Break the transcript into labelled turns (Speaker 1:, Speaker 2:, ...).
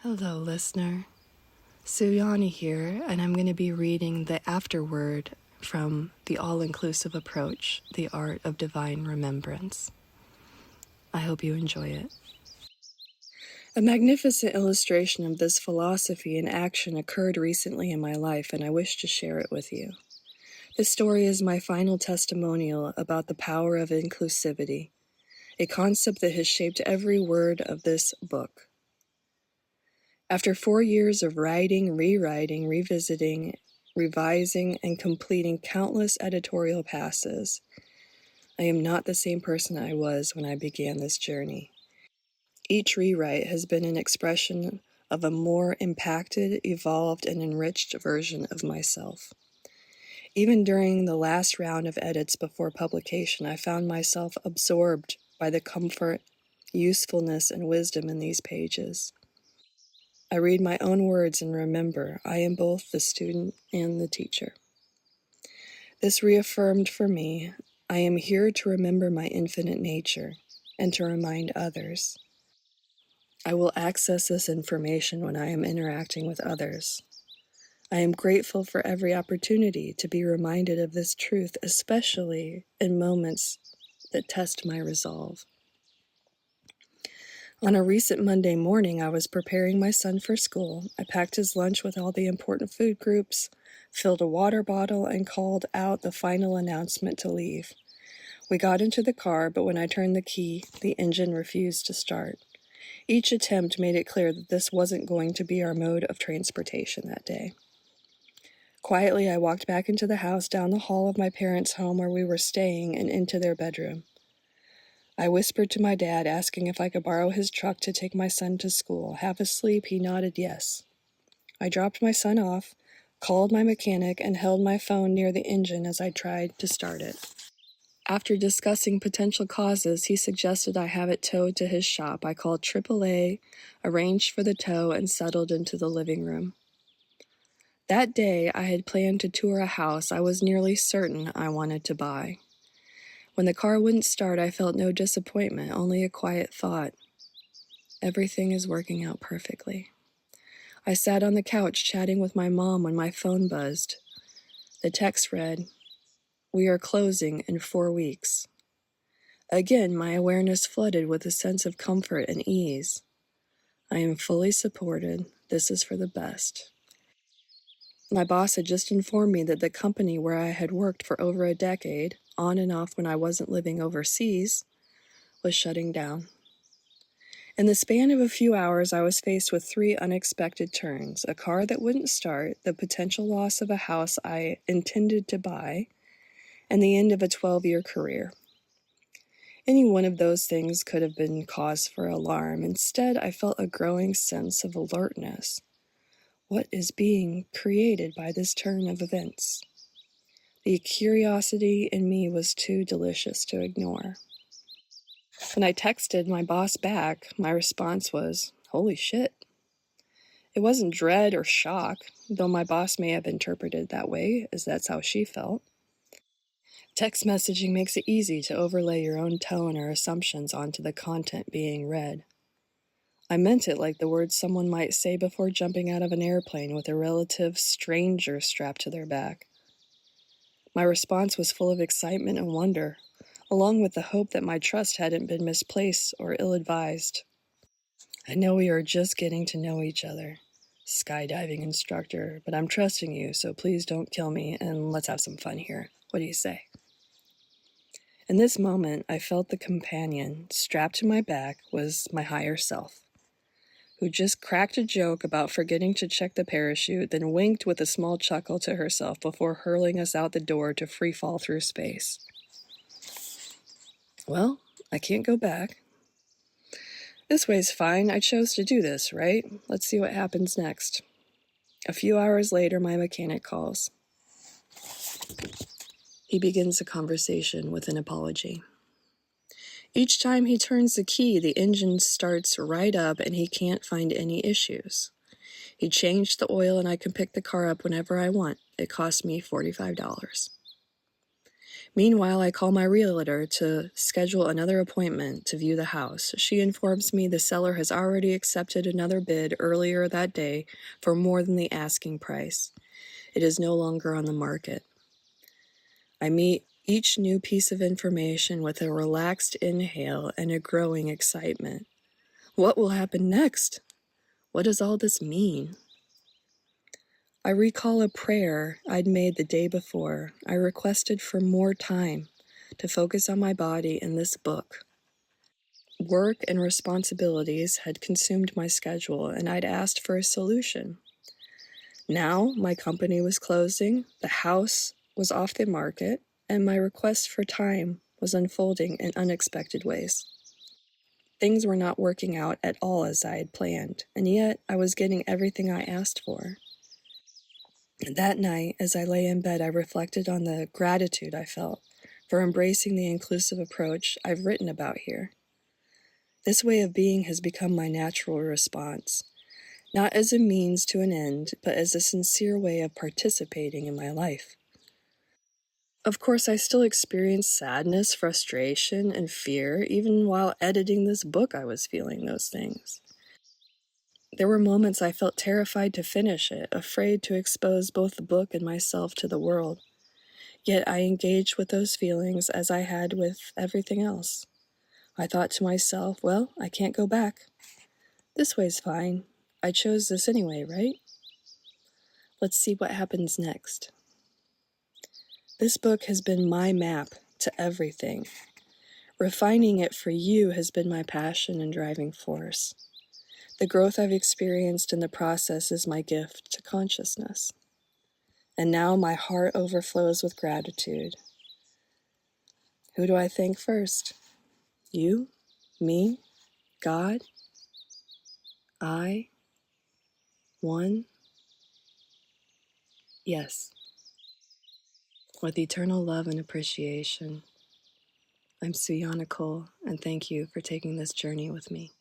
Speaker 1: Hello, listener. Suyana here, and I'm going to be reading the Afterword from the all-inclusive approach, the Art of Divine Remembrance. I hope you enjoy it. A magnificent illustration of this philosophy in action occurred recently in my life, and I wish to share it with you. This story is my final testimonial about the power of inclusivity, a concept that has shaped every word of this book. After 4 years of writing, rewriting, revisiting, revising, and completing countless editorial passes, I am not the same person I was when I began this journey. Each rewrite has been an expression of a more impacted, evolved, and enriched version of myself. Even during the last round of edits before publication, I found myself absorbed by the comfort, usefulness, and wisdom in these pages. I read my own words and remember I am both the student and the teacher. This reaffirmed for me, I am here to remember my infinite nature and to remind others. I will access this information when I am interacting with others. I am grateful for every opportunity to be reminded of this truth, especially in moments that test my resolve. On a recent Monday morning, I was preparing my son for school. I packed his lunch with all the important food groups, filled a water bottle, and called out the final announcement to leave. We got into the car, but when I turned the key, the engine refused to start. Each attempt made it clear that this wasn't going to be our mode of transportation that day. Quietly, I walked back into the house, down the hall of my parents' home where we were staying, and into their bedroom. I whispered to my dad, asking if I could borrow his truck to take my son to school. Half asleep, he nodded yes. I dropped my son off, called my mechanic, and held my phone near the engine as I tried to start it. After discussing potential causes, he suggested I have it towed to his shop. I called AAA, arranged for the tow, and settled into the living room. That day, I had planned to tour a house I was nearly certain I wanted to buy. When the car wouldn't start, I felt no disappointment, only a quiet thought. Everything is working out perfectly. I sat on the couch chatting with my mom when my phone buzzed. The text read, "We are closing in 4 weeks." Again, my awareness flooded with a sense of comfort and ease. I am fully supported. This is for the best. My boss had just informed me that the company where I had worked for over a decade, on and off when I wasn't living overseas, was shutting down. In the span of a few hours, I was faced with 3 unexpected turns: a car that wouldn't start, the potential loss of a house I intended to buy, and the end of a 12-year career. Any one of those things could have been cause for alarm. Instead, I felt a growing sense of alertness. What is being created by this turn of events? The curiosity in me was too delicious to ignore. When I texted my boss back, my response was, "Holy shit." It wasn't dread or shock, though my boss may have interpreted it that way, as that's how she felt. Text messaging makes it easy to overlay your own tone or assumptions onto the content being read. I meant it like the words someone might say before jumping out of an airplane with a relative stranger strapped to their back. My response was full of excitement and wonder, along with the hope that my trust hadn't been misplaced or ill-advised. "I know we are just getting to know each other, skydiving instructor, but I'm trusting you, so please don't kill me and let's have some fun here. What do you say?" In this moment, I felt the companion strapped to my back was my higher self, who just cracked a joke about forgetting to check the parachute, then winked with a small chuckle to herself before hurling us out the door to free fall through space. Well, I can't go back. This way's fine. I chose to do this, right? Let's see what happens next. A few hours later, my mechanic calls. He begins the conversation with an apology. Each time he turns the key, the engine starts right up and he can't find any issues. He changed the oil and I can pick the car up whenever I want. It cost me $45. Meanwhile, I call my realtor to schedule another appointment to view the house. She informs me the seller has already accepted another bid earlier that day for more than the asking price. It is no longer on the market. I meet each new piece of information with a relaxed inhale and a growing excitement. What will happen next? What does all this mean? I recall a prayer I'd made the day before. I requested for more time to focus on my body in this book. Work and responsibilities had consumed my schedule, and I'd asked for a solution. Now my company was closing, the house was off the market, and my request for time was unfolding in unexpected ways. Things were not working out at all as I had planned, and yet I was getting everything I asked for. That night, as I lay in bed, I reflected on the gratitude I felt for embracing the inclusive approach I've written about here. This way of being has become my natural response, not as a means to an end, but as a sincere way of participating in my life. Of course, I still experience sadness, frustration, and fear. Even while editing this book, I was feeling those things. There were moments I felt terrified to finish it, afraid to expose both the book and myself to the world. Yet I engaged with those feelings as I had with everything else. I thought to myself, well, I can't go back. This way's fine. I chose this anyway, right? Let's see what happens next. This book has been my map to everything. Refining it for you has been my passion and driving force. The growth I've experienced in the process is my gift to consciousness. And now my heart overflows with gratitude. Who do I thank first? You? Me? God? I? One? Yes. With eternal love and appreciation, I'm Suyana, and thank you for taking this journey with me.